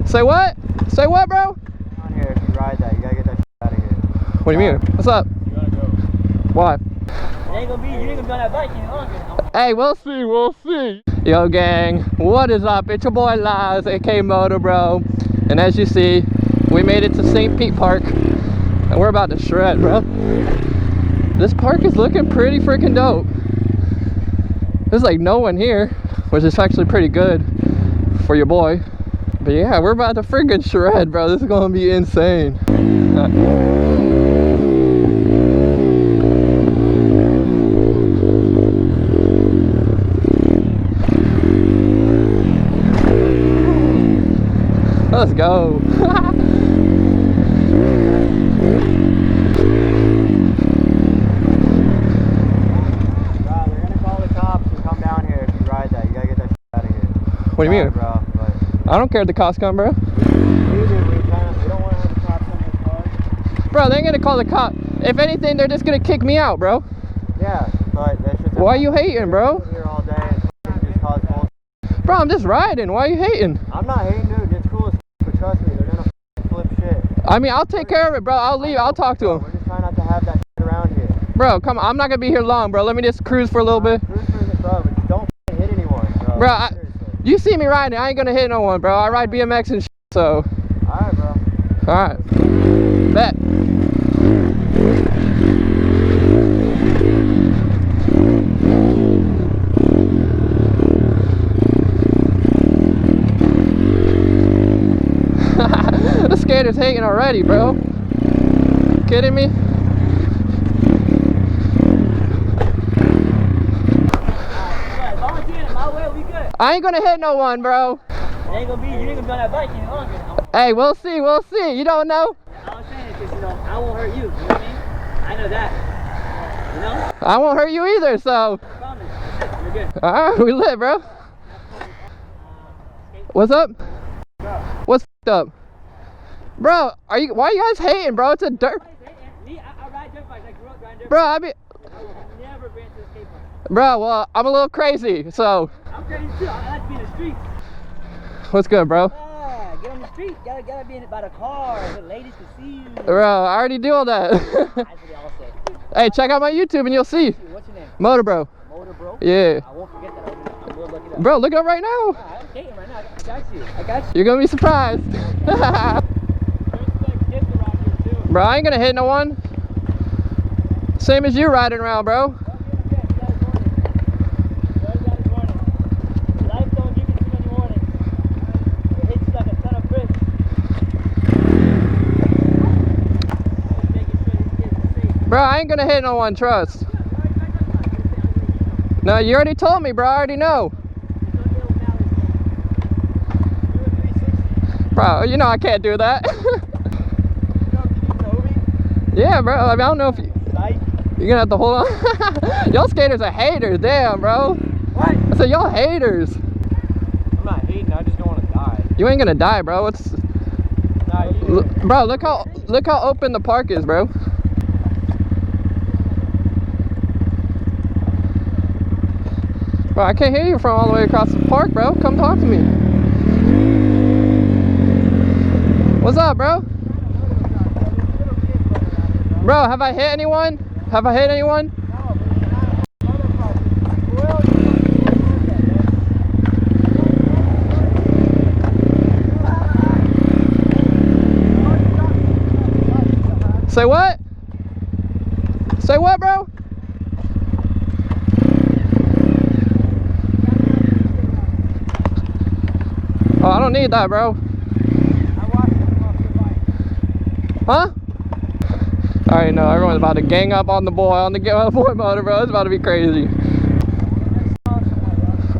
Say what? Say what, bro? On here, if you ride that, you gotta get that shit out of here. What do you mean? What's up? You gotta go. Why? You ain't gonna be on that bike any longer. Hey, we'll see, we'll see. Yo, gang, what is up? It's your boy Laz, aka MotoBroo. And as you see, we made it to St. Pete Park. And we're about to shred, bro. This park is looking pretty freaking dope. There's like no one here, which is actually pretty good for your boy. But yeah, we're about to freaking shred, bro. This is gonna be insane. Let's go. What do you mean? Bro, I don't care if the cops come, bro. we don't want to have the cops on this car. Bro, they ain't gonna call the cop. If anything, they're just gonna kick me out, bro. Yeah, but that's just... Why are you hating, bro? Here all day and just cause bullshit. Bro, I'm just riding. Why are you hating? I'm not hating, dude. It's cool as but trust me, they're gonna flip shit. I mean, I'll take care of it, bro. I'll leave. I'll talk to We're him. just trying not to have that shit around here. Bro, come on. I'm not gonna be here long, bro. Let me just cruise for a little bit. Cruise for it, bro, but just don't hit anyone, bro. Bro, you see me riding. I ain't gonna hit no one, bro. I ride BMX and shit, so. Alright, bro. Alright. Bet. The skater's hating already, bro. Kidding me? I ain't gonna hit no one, bro. You ain't gonna be on that bike any longer. Hey, we'll see, we'll see. You don't know? I was saying it because, I won't hurt you. You know what I mean? I know that. You know? I won't hurt you either, so. I promise. You're good. Alright, we lit, bro. What's up? What's f***ed up? Bro, why are you guys hating, bro? It's a dirt. Me, I ride dirt bikes. I grew up riding dirt bikes. Bro, I mean. I will never been to the skate park. Bro, well, I'm a little crazy, so. I'm crazy too. I like to be in the streets. What's good, bro? Yeah, get on the street. Gotta be in it by the car so the ladies can see you. Bro, I already do all that. That's what they all say. Hey, check out my YouTube and you'll see. What's your name? MotoBroo. MotoBroo? Yeah. I won't forget that. I will look it up. Bro, look it up right now. Yeah, I'm skating right now. I got you. I got you. You're gonna be surprised. Bro, I ain't gonna hit no one. Same as you riding around, bro. Bro, I ain't gonna hit no one, trust. No, you already told me, bro. I already know. Bro, you know I can't do that. Yeah, bro. I mean, I don't know if you're gonna have to hold on. Y'all skaters are haters, damn, bro. What? I said y'all haters. I'm not hating, I just don't want to die. You ain't gonna die, bro. What's? Nah, Bro, look how open the park is, bro. Bro, I can't hear you from all the way across the park, bro. Come talk to me. What's up, bro? Bro, have I hit anyone? Have I hit anyone? Say what? Say what, bro? Oh, I don't need that, bro. Huh? Alright, no, everyone's about to gang up on the boy, on the boy motor, bro. It's about to be crazy.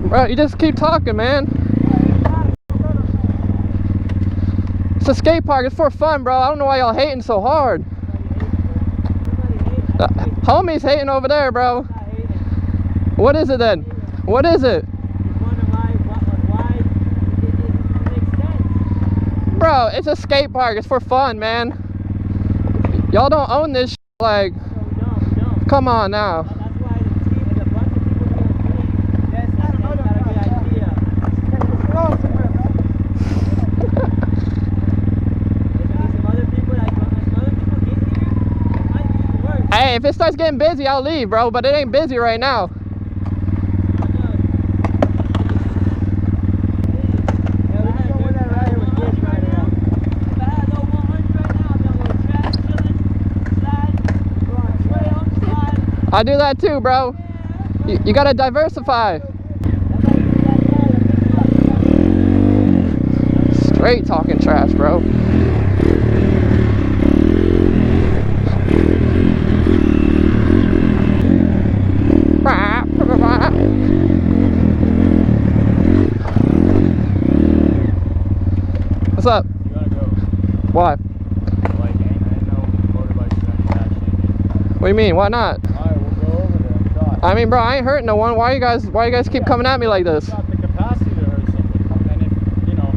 Bro, you just keep talking, man. It's a skate park. It's for fun, bro. I don't know why y'all hating so hard. Homie's hating over there, bro. What is it then? What is it? Bro, it's a skate park. It's for fun, man. Y'all don't own this shit, like. No, we don't. Come on now. That's why the team and a bunch of people doing that's not a good idea. if it starts getting busy, I'll leave, bro, but it ain't busy right now. I do that too, bro. You gotta diversify. Straight talking trash, bro. What's up? You gotta go. Why? Like, ain't no motorbikes or any of that shit. What do you mean? Why not? Alright, we'll go over there and try. I mean, bro, I ain't hurting no one. Why you guys keep coming at me like this? Got the capacity to hurt something. And if, you know.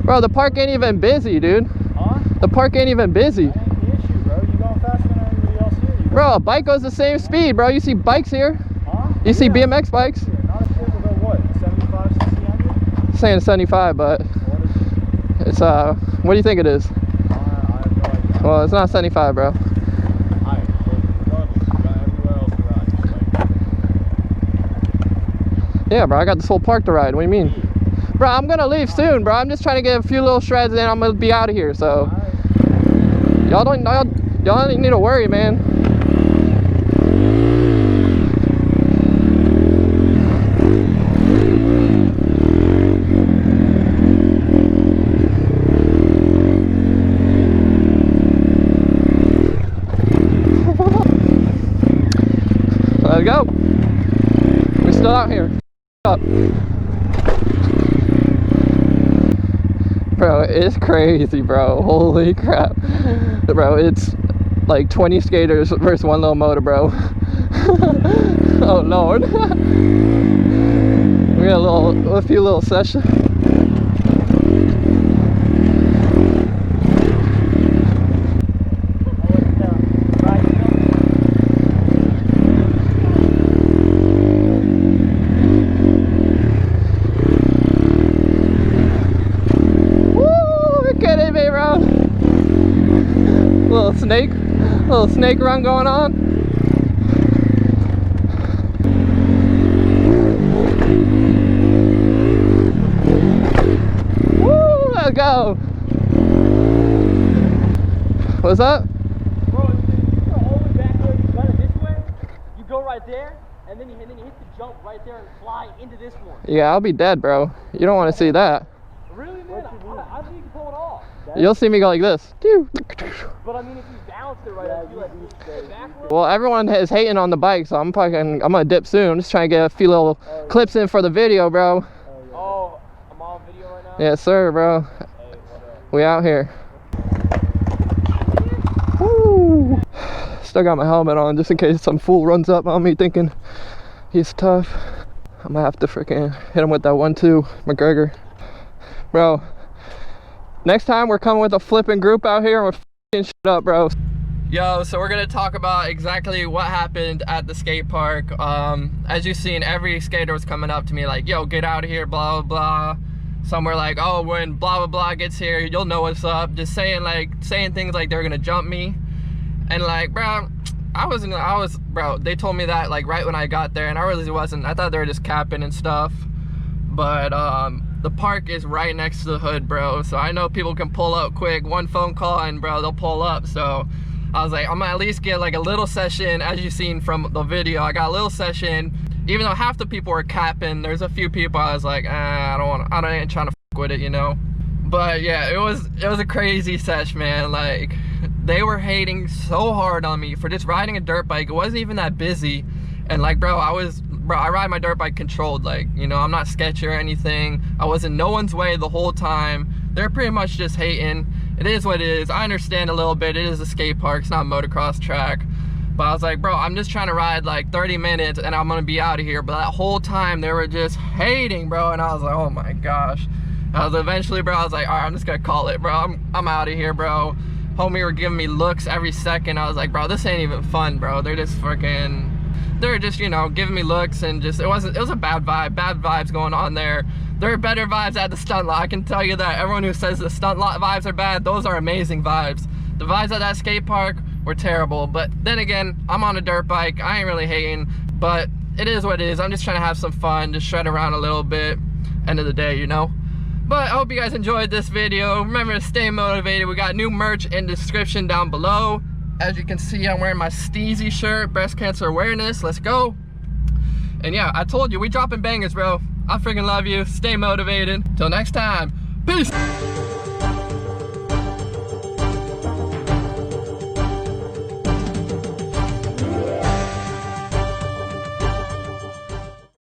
Bro, the park ain't even busy, dude. Huh? The park ain't even busy. That ain't the issue, bro. You going faster than everybody else here. You Bro, a bike goes the same speed, bro. You see bikes here. Huh? You see Yeah. BMX bikes. Not a shit will go what? 75, 60, 100? Saying 75, but What is it? it's what do you think it is? I have no idea. Well, it's not 75, bro. Alright, well, regardless, you got everywhere else to ride. Like, Yeah, bro, I got this whole park to ride. What do you mean? Bro, I'm gonna leave soon, bro. I'm just trying to get a few little shreds and then I'm gonna be out of here. So y'all don't need to worry, man. Let's go. We're still out here. Up. Bro, it's crazy, bro. Holy crap. Bro, it's like 20 skaters versus one little motor, bro. Oh Lord. We got a few little sessions. Little snake run going on. Woo, let's go. What's up? Bro, you go all the way back there, you gun it this way, you go right there, and then you hit the jump right there and fly into this one. Yeah, I'll be dead, bro. You don't want to see that. Really, man? I think you can pull it off. You'll see me go like this. But I mean, if you balance it right, I feel like backwards. Well, everyone is hating on the bike, so I'm gonna dip soon. I'm just trying to get a few little clips in for the video, bro. Oh, I'm on video right now? Yes, sir, bro. Hey, what up? We out here. Woo! Still got my helmet on just in case some fool runs up on me thinking he's tough. I'm gonna have to freaking hit him with that 1-2 McGregor. Bro, next time we're coming with a flipping group out here and we're f***ing shit up, bro. Yo, so we're gonna talk about exactly what happened at the skate park. As you've seen, every skater was coming up to me like, yo, get out of here, blah, blah, blah. Some were like, oh, when blah, blah, blah gets here, you'll know what's up. Just saying things like they're gonna jump me. And like, bro, bro, they told me that like right when I got there and I really wasn't. I thought they were just capping and stuff. But the park is right next to the hood, bro. So I know people can pull up quick, one phone call and bro, they'll pull up. So I was like, I'm gonna at least get like a little session. As you've seen from the video, I got a little session. Even though half the people were capping, there's a few people I was like, I ain't trying to f with it, you know. But yeah, it was a crazy sesh, man. Like, they were hating so hard on me for just riding a dirt bike. It wasn't even that busy. And like, bro, I ride my dirt bike controlled. Like, you know, I'm not sketchy or anything. I was in no one's way the whole time. They're pretty much just hating. It is what it is. I understand a little bit. It is a skate park. It's not a motocross track. But I was like, bro, I'm just trying to ride like 30 minutes and I'm gonna be out of here. But that whole time they were just hating, bro. And I was like, oh my gosh. Eventually, bro, I was like, all right, I'm just gonna call it, bro. I'm out of here, bro. Homie were giving me looks every second. I was like, bro, this ain't even fun, bro. They're just, you know, giving me looks and just, it was a bad vibes going on there. There are better vibes at the stunt lot, I can tell you that. Everyone who says the stunt lot vibes are bad, those are amazing vibes. The vibes at that skate park were terrible. But then again, I'm on a dirt bike. I ain't really hating, but it is what it is. I'm just trying to have some fun, just shred around a little bit. End of the day, you know. But I hope you guys enjoyed this video. Remember to stay motivated. We got new merch in the description down below. As you can see, I'm wearing my Steezy shirt, breast cancer awareness. Let's go. And yeah, I told you, we dropping bangers, bro. I freaking love you. Stay motivated. Till next time, peace.